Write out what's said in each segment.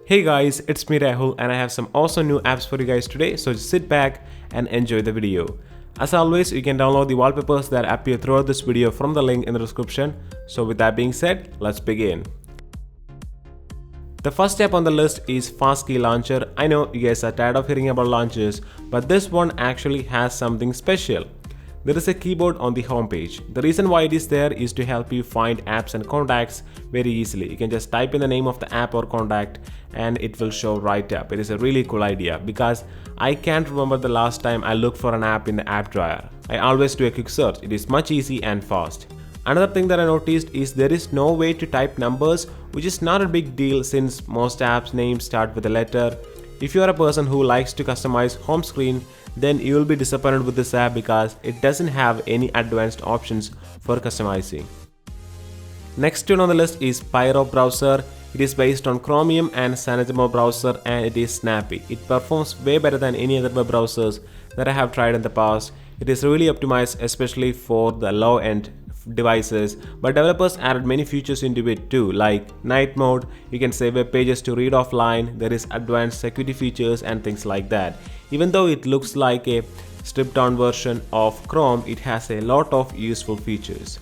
Hey guys, it's me Rahul and I have some awesome new apps for you guys today, so just sit back and enjoy the video. As always, you can download the wallpapers that appear throughout this video from the link in the description. So with that being said, let's begin. The first app on the list is FASTKEY launcher. I know you guys are tired of hearing about launchers, but this one actually has something special. There is a keyboard on the homepage. The reason why it is there is to help you find apps and contacts very easily. You can just type in the name of the app or contact and it will show right up. It is a really cool idea because I can't remember the last time I looked for an app in the app drawer. I always do a quick search. It is much easy and fast. Another thing that I noticed is there is no way to type numbers, which is not a big deal since most apps names start with a letter. If you are a person who likes to customize home screen, then you will be disappointed with this app because it doesn't have any advanced options for customizing. Next one on the list is PYROPE browser. It is based on Chromium and Sanagemo browser and it is snappy. It performs way better than any other web browsers that I have tried in the past. It is really optimized especially for the low-end devices, but developers added many features into it too, like night mode. You can save web pages to read offline. There is advanced security features and things like that. Even though it looks like a stripped down version of Chrome, it has a lot of useful features.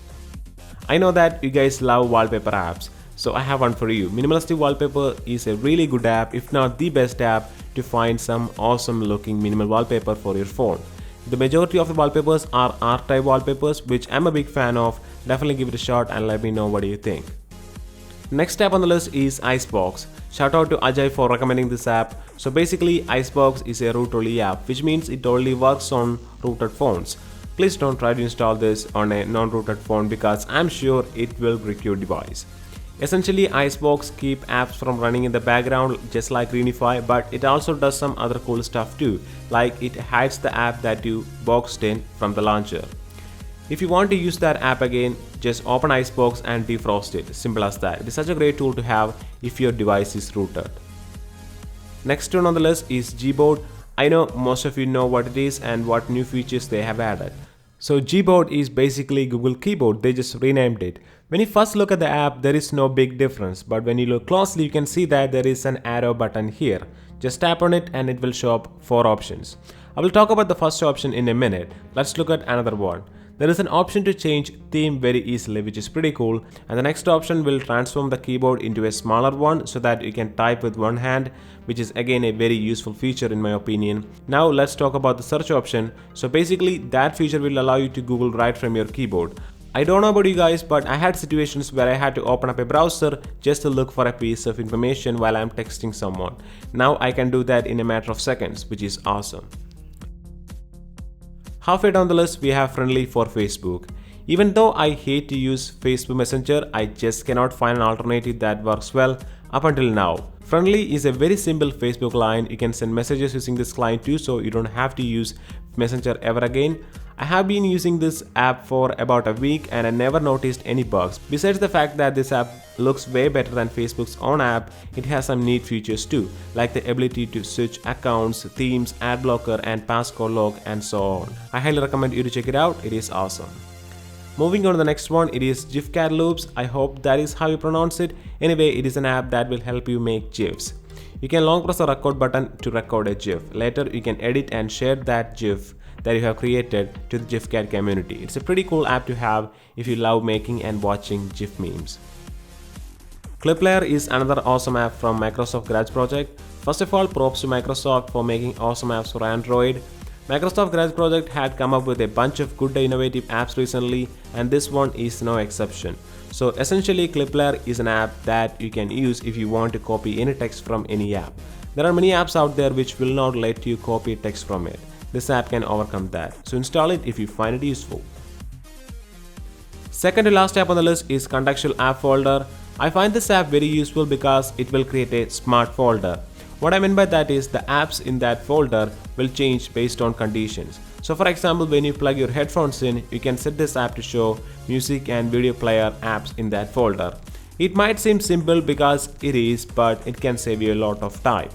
I know that you guys love wallpaper apps, so I have one for you. Minimalistic Wallpaper is a really good app, if not the best app, to find some awesome looking minimal wallpaper for your phone. The majority of the wallpapers are R-type wallpapers, which I'm a big fan of. Definitely give it a shot and let me know what you think. Next app on the list is Icebox. Shout out to Ajay for recommending this app. So basically, Icebox is a root-only app, which means it only works on rooted phones. Please don't try to install this on a non-rooted phone because I'm sure it will break your device. Essentially, Icebox keeps apps from running in the background just like Greenify, but it also does some other cool stuff too, like it hides the app that you boxed in from the launcher. If you want to use that app again, just open Icebox and defrost it. Simple as that. It is such a great tool to have if your device is rooted. Next one on the list is GBOARD. I know most of you know what it is and what new features they have added. So GBOARD is basically Google Keyboard, they just renamed it. When you first look at the app, there is no big difference, but when you look closely, you can see that there is an arrow button here. Just tap on it and it will show up 4 options. I will talk about the first option in a minute. Let's look at another one. There is an option to change theme very easily, which is pretty cool, and the next option will transform the keyboard into a smaller one so that you can type with one hand, which is again a very useful feature in my opinion. Now let's talk about the search option. So basically that feature will allow you to Google right from your keyboard. I don't know about you guys, but I had situations where I had to open up a browser just to look for a piece of information while I'm texting someone. Now I can do that in a matter of seconds, which is awesome. Halfway down the list, we have Friendly for Facebook. Even though I hate to use Facebook Messenger, I just cannot find an alternative that works well up until now. Friendly is a very simple Facebook line. You can send messages using this client too, so you don't have to use Messenger ever again. I have been using this app for about a week and I never noticed any bugs. Besides the fact that this app looks way better than Facebook's own app, it has some neat features too, like the ability to switch accounts, themes, ad blocker and passcode lock and so on. I highly recommend you to check it out, it is awesome. Moving on to the next one, it is GFYCAT loops. I hope that is how you pronounce it. Anyway, it is an app that will help you make GIFs. You can long press the record button to record a GIF. Later, you can edit and share that GIF that you have created to the GFYCAT community. It's a pretty cool app to have if you love making and watching GIF memes. ClipLayer is another awesome app from Microsoft Garage Project. First of all, props to Microsoft for making awesome apps for Android. Microsoft Garage Project had come up with a bunch of good innovative apps recently and this one is no exception. So essentially ClipLayer is an app that you can use if you want to copy any text from any app. There are many apps out there which will not let you copy text from it. This app can overcome that, so install it if you find it useful. Second to last app on the list is Contextual App Folder. I find this app very useful because it will create a smart folder. What I mean by that is the apps in that folder will change based on conditions. So for example, when you plug your headphones in, you can set this app to show music and video player apps in that folder. It might seem simple because it is, but it can save you a lot of time.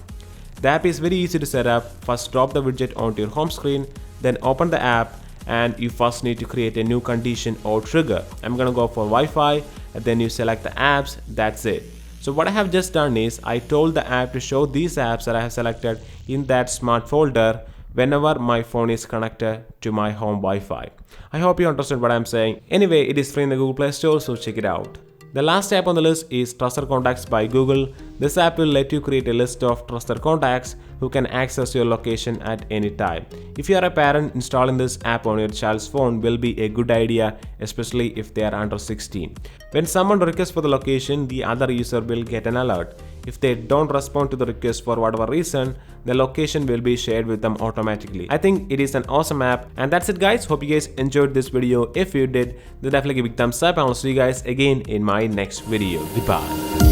The app is very easy to set up. First drop the widget onto your home screen, then open the app and you first need to create a new condition or trigger. I'm gonna go for Wi-Fi and then you select the apps, that's it. So what I have just done is I told the app to show these apps that I have selected in that smart folder whenever my phone is connected to my home Wi-Fi. I hope you understood what I'm saying. Anyway, it is free in the Google Play Store, so check it out. The last app on the list is Trusted Contacts by Google. This app will let you create a list of trusted contacts who can access your location at any time. If you are a parent, installing this app on your child's phone will be a good idea, especially if they are under 16. When someone requests for the location, the other user will get an alert. If they don't respond to the request for whatever reason, the location will be shared with them automatically. I think it is an awesome app. And that's it guys. Hope you guys enjoyed this video. If you did, then definitely give a big thumbs up and I'll see you guys again in my next video. Goodbye.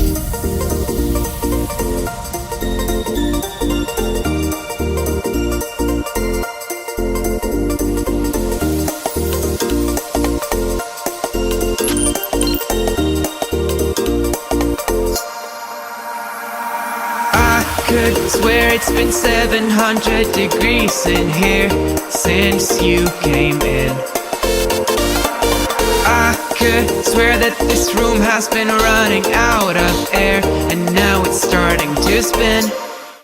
Could swear it's been 700 degrees in here since you came in. I could swear that this room has been running out of air, and now it's starting to spin.